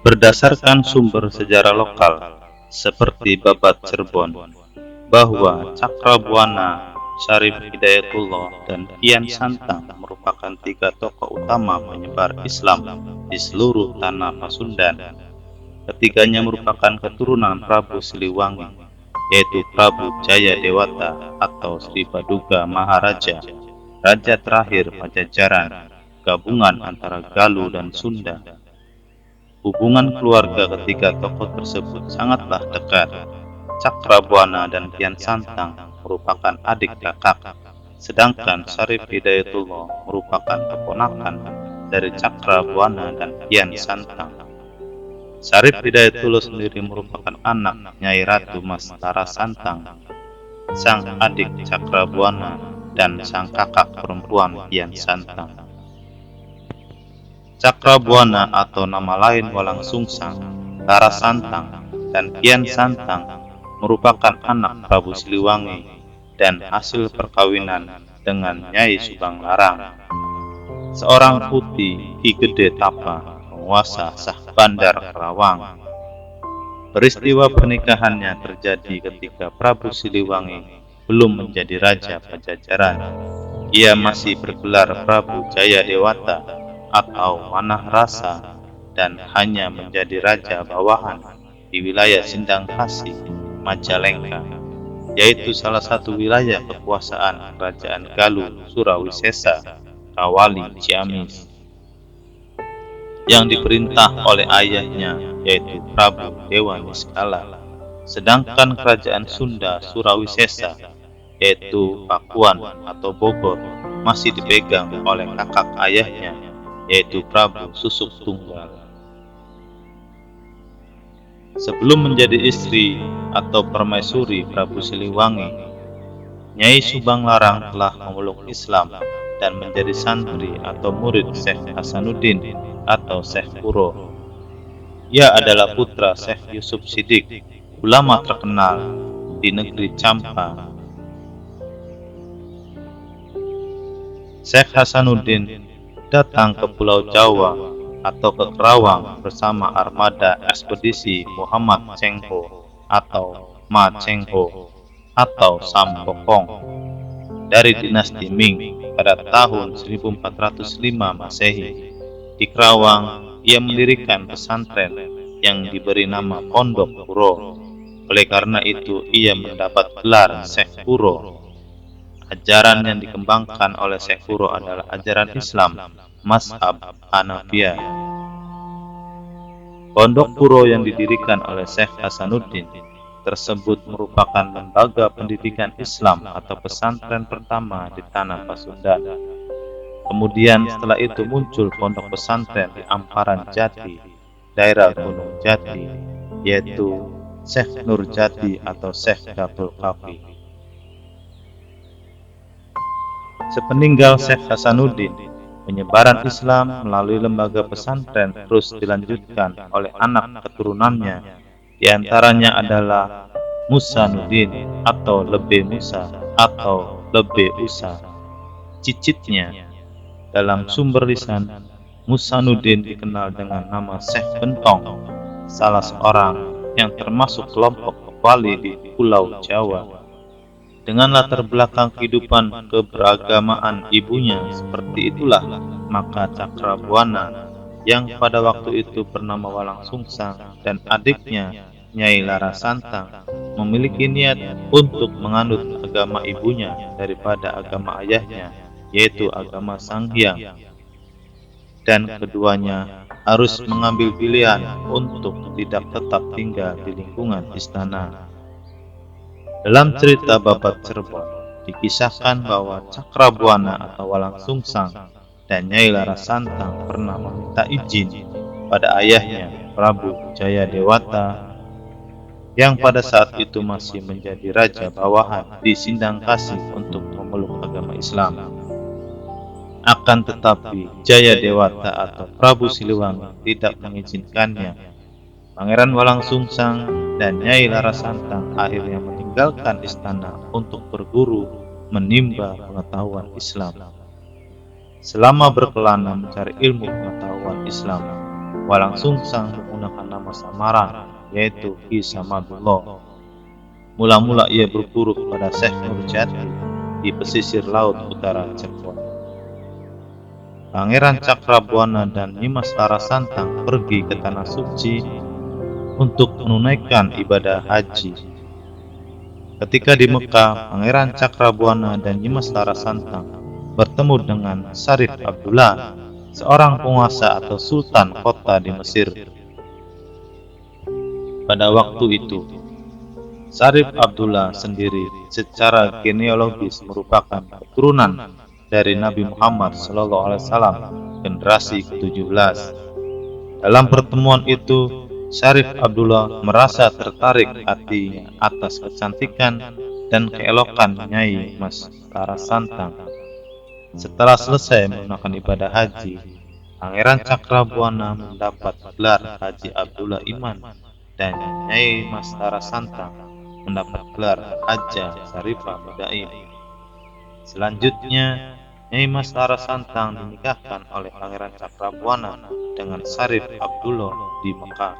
Berdasarkan sumber sejarah lokal seperti Babat Cirebon, bahwa Cakrabuana, Syarif Hidayatullah, dan Kian Santang merupakan tiga tokoh utama penyebar Islam di seluruh tanah Pasundan. Ketiganya merupakan keturunan Prabu Siliwangi, yaitu Prabu Jaya Dewata atau Sri Baduga Maharaja, raja terakhir Pajajaran, gabungan antara Galuh dan Sunda. Hubungan keluarga ketiga tokoh tersebut sangatlah dekat. Cakrabuana dan Kian Santang merupakan adik kakak, sedangkan Syarif Hidayatullah merupakan keponakan dari Cakrabuana dan Kian Santang. Syarif Hidayatullah sendiri merupakan anak Nyai Ratu Mas Tara Santang, sang adik Cakrabuana dan sang kakak perempuan Kian Santang. Cakrabuana atau nama lain Walang Sungsang, Tara Santang, dan Kian Santang merupakan anak Prabu Siliwangi dan hasil perkawinan dengan Nyai Subang Larang, seorang putih Ki Gede Tapa, penguasa sah Bandar Karawang. Peristiwa pernikahannya terjadi ketika Prabu Siliwangi belum menjadi raja Pajajaran. Ia masih bergelar Prabu Jaya Dewata atau Manah Rasa dan hanya menjadi raja bawahan di wilayah Sindangkasih, Majalengka, yaitu salah satu wilayah kekuasaan Kerajaan Galuh Surawisesa, Kawali Ciamis, yang diperintah oleh ayahnya yaitu Prabu Dewa Niskala. Sedangkan Kerajaan Sunda Surawisesa yaitu Pakuan atau Bogor masih dipegang oleh kakak ayahnya yaitu Prabu Susuk Tunggal. Sebelum menjadi istri atau permaisuri Prabu Siliwangi, Nyai Subang Larang telah memeluk Islam dan menjadi santri atau murid Syekh Hasanuddin atau Syekh Puro. Ia adalah putra Syekh Yusuf Sidik, ulama terkenal di negeri Campa. Syekh Hasanuddin datang ke Pulau Jawa atau ke Kerawang bersama armada ekspedisi Muhammad Chengho atau Ma Chengho atau Sam Pokong dari dinasti Ming pada tahun 1405 Masehi. Di Kerawang, ia mendirikan pesantren yang diberi nama Pondok Puro. Oleh karena itu, ia mendapat gelar Syekh Puro. Ajaran yang dikembangkan oleh Syekh Puro adalah ajaran Islam, mazhab Hanafiyah. Pondok Puro yang didirikan oleh Syekh Hasanuddin tersebut merupakan lembaga pendidikan Islam atau pesantren pertama di tanah Pasundan. Kemudian setelah itu muncul pondok pesantren di Amparan Jati, daerah Gunung Jati, yaitu Syekh Nur Jati atau Syekh Gabul Kafi. Sepeninggal Syekh Hasanuddin, penyebaran Islam melalui lembaga pesantren terus dilanjutkan oleh anak keturunannya, diantaranya adalah Musa Nuddin atau Lebe Musa atau Lebe Usa. Cicitnya, dalam sumber lisan, Musa Nuddin dikenal dengan nama Syekh Bentong, salah seorang yang termasuk kelompok wali di Pulau Jawa. Dengan latar belakang kehidupan keberagamaan ibunya seperti itulah, maka Cakrabuana yang pada waktu itu bernama Walang Sungsang dan adiknya Nyai Lara Santang memiliki niat untuk menganut agama ibunya daripada agama ayahnya, yaitu agama Sanghyang, dan keduanya harus mengambil pilihan untuk tidak tetap tinggal di lingkungan istana. Dalam cerita Babat Cirebon, dikisahkan bahwa Cakrabuana atau Walang Sungsang dan Nyai Lara Santang pernah meminta izin pada ayahnya Prabu Jaya Dewata yang pada saat itu masih menjadi raja bawahan di Sindangkasih untuk memeluk agama Islam. Akan tetapi Jaya Dewata atau Prabu Siliwangi tidak mengizinkannya. Pangeran Walang Sungsang dan Nyai Lara Santang akhirnya meninggalkan istana untuk berguru menimba pengetahuan Islam. Selama berkelana mencari ilmu pengetahuan Islam, Walang Sungsang menggunakan nama samaran, yaitu Ki Samadullah. Mula-mula ia berguru kepada Syekh Nurjati di pesisir laut utara Cirebon. Pangeran Cakrabuana dan Nimas Larasantang pergi ke Tanah Suci untuk menunaikan ibadah haji. Ketika di Mekah, Pangeran Cakrabuana dan Nimas Larasantang bertemu dengan Syarif Abdullah, seorang penguasa atau sultan kota di Mesir. Pada waktu itu, Syarif Abdullah sendiri secara genealogis merupakan keturunan dari Nabi Muhammad SAW, generasi ke-17. Dalam pertemuan itu, Syarif Abdullah merasa tertarik hatinya atas kecantikan dan keelokan Nyai Mas Larasantang. Setelah selesai menggunakan ibadah haji, Pangeran Cakrabuana mendapat gelar Haji Abdullah Iman dan Nyai Mas Larasantang mendapat gelar Haja Syarifah Mudaim. Selanjutnya, Nyai Mas Larasantang dinikahkan oleh Pangeran Cakrabuana dengan Syarif Abdullah di Mekah.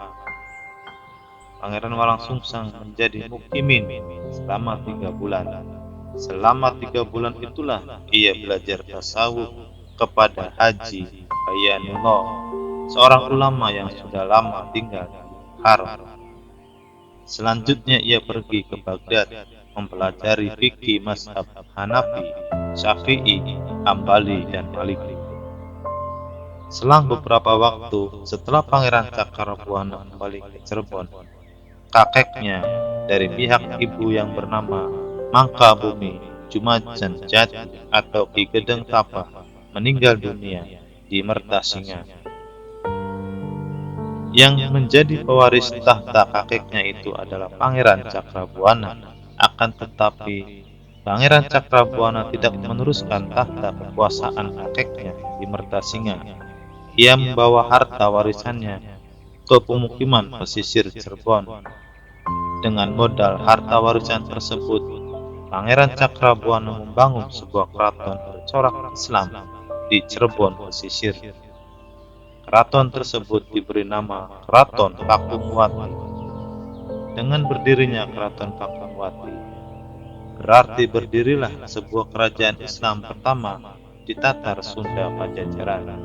Pangeran Walang Sungsang menjadi mukimin selama 3 bulan. Selama 3 bulan itulah ia belajar tasawuf kepada Haji Bayanullah, seorang ulama yang sudah lama tinggal di Haram. Selanjutnya ia pergi ke Baghdad mempelajari fikih mazhab Hanafi, Syafi'i, Hambali, dan Maliki. Selang beberapa waktu setelah Pangeran Cakrabuana kembali ke Cirebon, kakeknya dari pihak ibu yang bernama Mangka Bumi Jumajan Jati atau Ki Gedeng Tapah meninggal dunia di Mertasinga. Yang menjadi pewaris tahta kakeknya itu adalah Pangeran Cakrabuana. Akan tetapi Pangeran Cakrabuana tidak meneruskan tahta kekuasaan kakeknya di Mertasinga. Ia membawa harta warisannya ke pemukiman pesisir Cirebon. Dengan modal harta warisan tersebut, Pangeran Cakrabuana membangun sebuah keraton bercorak Islam di Cirebon pesisir. Keraton tersebut diberi nama Keraton Pakungwati. Dengan berdirinya Keraton Pakungwati, berarti berdirilah sebuah kerajaan Islam pertama di Tatar Sunda Pajajaran.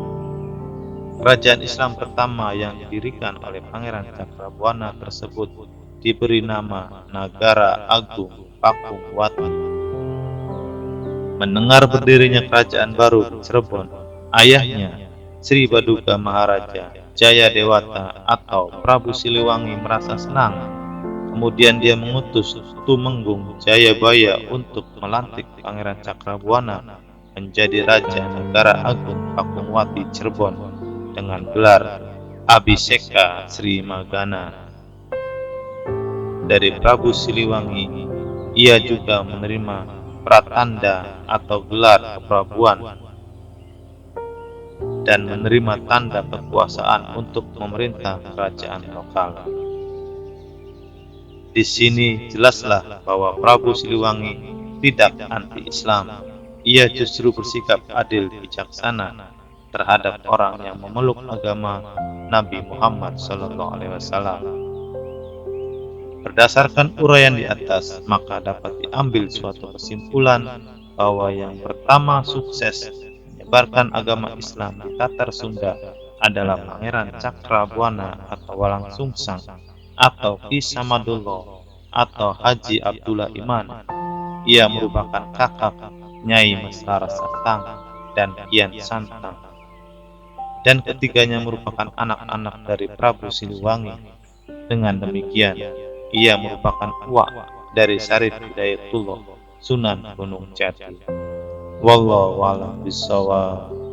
Kerajaan Islam pertama yang didirikan oleh Pangeran Cakrabuana tersebut diberi nama Nagara Agung Pakungwati. Mendengar berdirinya kerajaan baru di Cirebon, ayahnya Sri Baduga Maharaja Jaya Dewata atau Prabu Siliwangi merasa senang. Kemudian dia mengutus Tumenggung Jayabaya untuk melantik Pangeran Cakrabuana menjadi Raja Negara Agung Pakungwati Cirebon dengan gelar Abhiseka Sri Magana. Dari Prabu Siliwangi, ia juga menerima pratanda atau gelar keprabuan dan menerima tanda kekuasaan untuk memerintah kerajaan lokal. Di sini jelaslah bahwa Prabu Siliwangi tidak anti-Islam. Ia justru bersikap adil bijaksana terhadap orang yang memeluk agama Nabi Muhammad SAW. Berdasarkan uraian di atas, maka dapat diambil suatu kesimpulan bahwa yang pertama sukses menyebarkan agama Islam di Tatar Sunda adalah Pangeran Cakrabuana atau Walang Sungsang atau Ki Samadullah atau Haji Abdullah Iman. Ia merupakan kakak Nyai Mas Larasantang dan Kian Santang, dan ketiganya merupakan anak-anak dari Prabu Siliwangi. Dengan demikian, ia merupakan uwak dari Syarif Hidayatullah Sunan Gunung Jati. Wallahu a'lam bishawab.